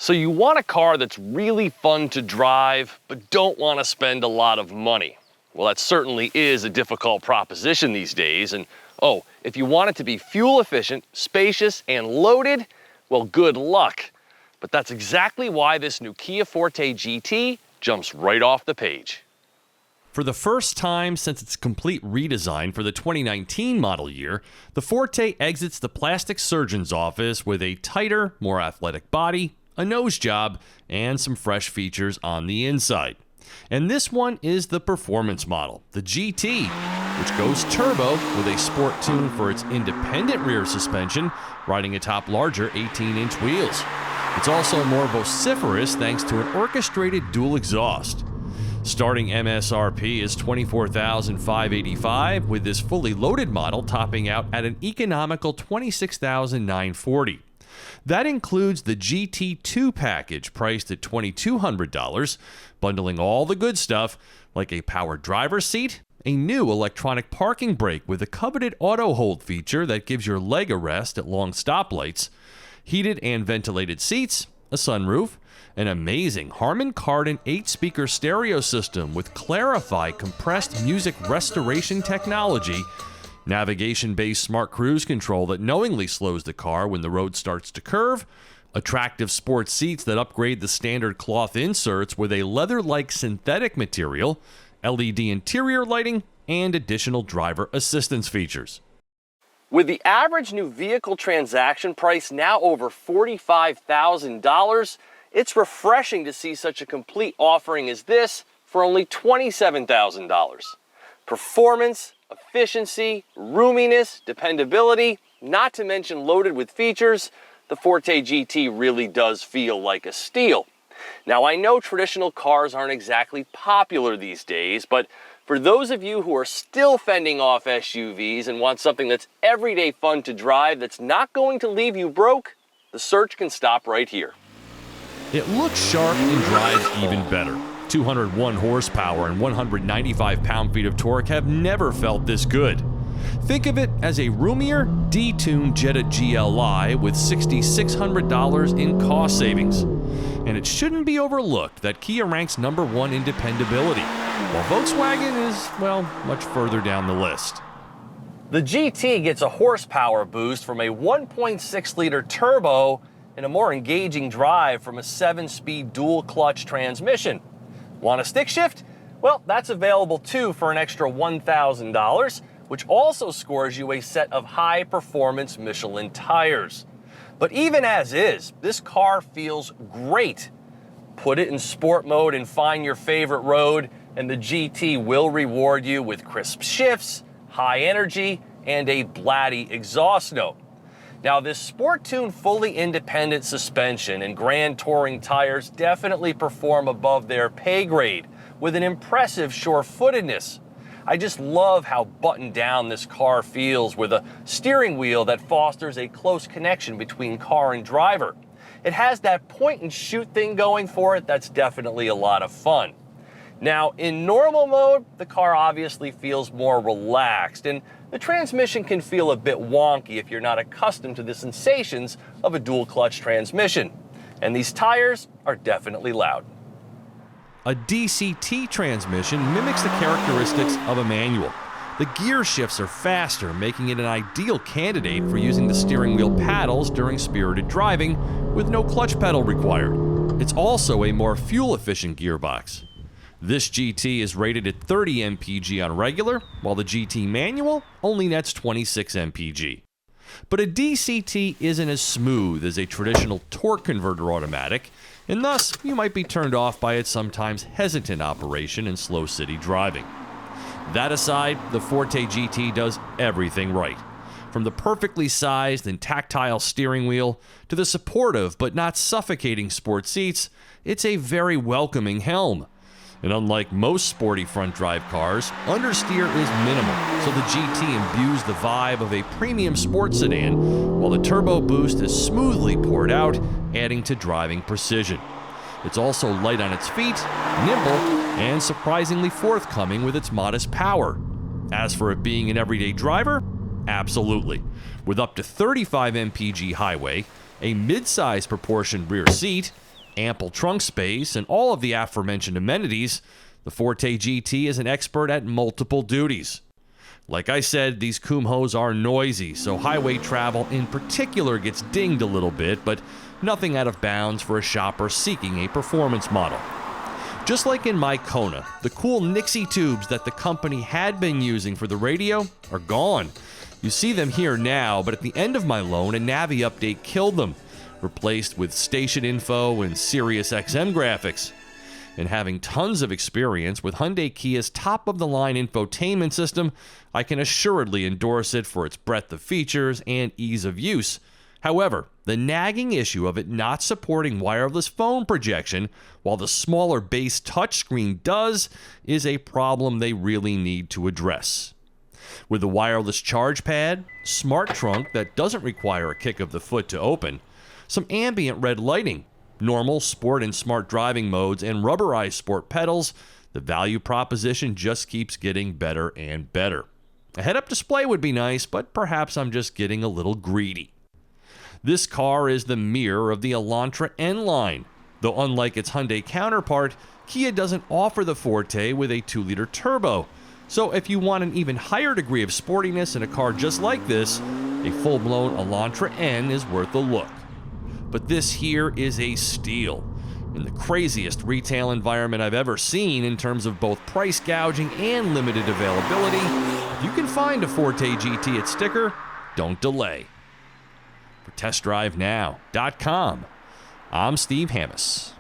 So you want a car that's really fun to drive, but don't want to spend a lot of money. Well, that certainly is a difficult proposition these days. And oh, if you want it to be fuel efficient, spacious, and loaded, well, good luck. But that's exactly why this new Kia Forte GT jumps right off the page. For the first time since its complete redesign for the 2019 model year, the Forte exits the plastic surgeon's office with a tighter, more athletic body, a nose job, and some fresh features on the inside. And this one is the performance model, the GT, which goes turbo with a sport tune for its independent rear suspension, riding atop larger 18-inch wheels. It's also more vociferous thanks to an orchestrated dual exhaust. Starting MSRP is $24,585, with this fully loaded model topping out at an economical $26,940. That includes the GT2 package, priced at $2,200, bundling all the good stuff like a powered driver's seat, a new electronic parking brake with a coveted auto hold feature that gives your leg a rest at long stoplights, heated and ventilated seats, a sunroof, an amazing Harman Kardon 8-speaker stereo system with Clarify compressed music restoration technology, navigation-based smart cruise control that knowingly slows the car when the road starts to curve, attractive sports seats that upgrade the standard cloth inserts with a leather-like synthetic material, LED interior lighting, and additional driver assistance features. With the average new vehicle transaction price now over $45,000, it's refreshing to see such a complete offering as this for only $27,000. Performance, efficiency, roominess, dependability, not to mention loaded with features, the Forte GT really does feel like a steal. Now, I know traditional cars aren't exactly popular these days, but for those of you who are still fending off SUVs and want something that's everyday fun to drive that's not going to leave you broke, the search can stop right here. It looks sharp and drives even better. 201 horsepower and 195 pound-feet of torque have never felt this good. Think of it as a roomier, detuned Jetta GLI with $6,600 in cost savings. And it shouldn't be overlooked that Kia ranks #1 in dependability, while Volkswagen is, well, much further down the list. The GT gets a horsepower boost from a 1.6-liter turbo and a more engaging drive from a 7-speed dual-clutch transmission. Want a stick shift? Well, that's available too for an extra $1,000, which also scores you a set of high-performance Michelin tires. But even as is, this car feels great. Put it in sport mode and find your favorite road, and the GT will reward you with crisp shifts, high energy, and a blatty exhaust note. Now, this sport-tuned fully independent suspension and Grand Touring tires definitely perform above their pay grade with an impressive sure-footedness. I just love how buttoned down this car feels with a steering wheel that fosters a close connection between car and driver. It has that point-and-shoot thing going for it that's definitely a lot of fun. Now, in normal mode, the car obviously feels more relaxed, and the transmission can feel a bit wonky if you're not accustomed to the sensations of a dual-clutch transmission. And these tires are definitely loud. A DCT transmission mimics the characteristics of a manual. The gear shifts are faster, making it an ideal candidate for using the steering wheel paddles during spirited driving, with no clutch pedal required. It's also a more fuel-efficient gearbox. This GT is rated at 30 mpg on regular, while the GT manual only nets 26 mpg. But a DCT isn't as smooth as a traditional torque converter automatic, and thus you might be turned off by its sometimes hesitant operation in slow city driving. That aside, the Forte GT does everything right. From the perfectly sized and tactile steering wheel to the supportive but not suffocating sport seats, it's a very welcoming helm. And unlike most sporty front drive cars, understeer is minimal, so the GT imbues the vibe of a premium sports sedan, while the turbo boost is smoothly poured out, adding to driving precision. It's also light on its feet, nimble, and surprisingly forthcoming with its modest power. As for it being an everyday driver, absolutely. With up to 35 mpg highway, a mid-size proportioned rear seat, ample trunk space, and all of the aforementioned amenities, the Forte GT is an expert at multiple duties. Like I said, these Kumhos are noisy, so highway travel in particular gets dinged a little bit, but nothing out of bounds for a shopper seeking a performance model. Just like in my Kona, the cool Nixie tubes that the company had been using for the radio are gone. You see them here now, but at the end of my loan, a Navi update killed them, replaced with station info and Sirius XM graphics. And having tons of experience with Hyundai Kia's top-of-the-line infotainment system, I can assuredly endorse it for its breadth of features and ease of use. However, the nagging issue of it not supporting wireless phone projection, while the smaller base touchscreen does, is a problem they really need to address. With a wireless charge pad, smart trunk that doesn't require a kick of the foot to open, some ambient red lighting, normal, sport, and smart driving modes, and rubberized sport pedals, the value proposition just keeps getting better and better. A head-up display would be nice, but perhaps I'm just getting a little greedy. This car is the mirror of the Elantra N line, though unlike its Hyundai counterpart, Kia doesn't offer the Forte with a 2-liter turbo. So if you want an even higher degree of sportiness in a car just like this, a full-blown Elantra N is worth a look. But this here is a steal. In the craziest retail environment I've ever seen in terms of both price gouging and limited availability, if you can find a Forte GT at sticker, don't delay. For TestDriveNow.com, I'm Steve Hammis.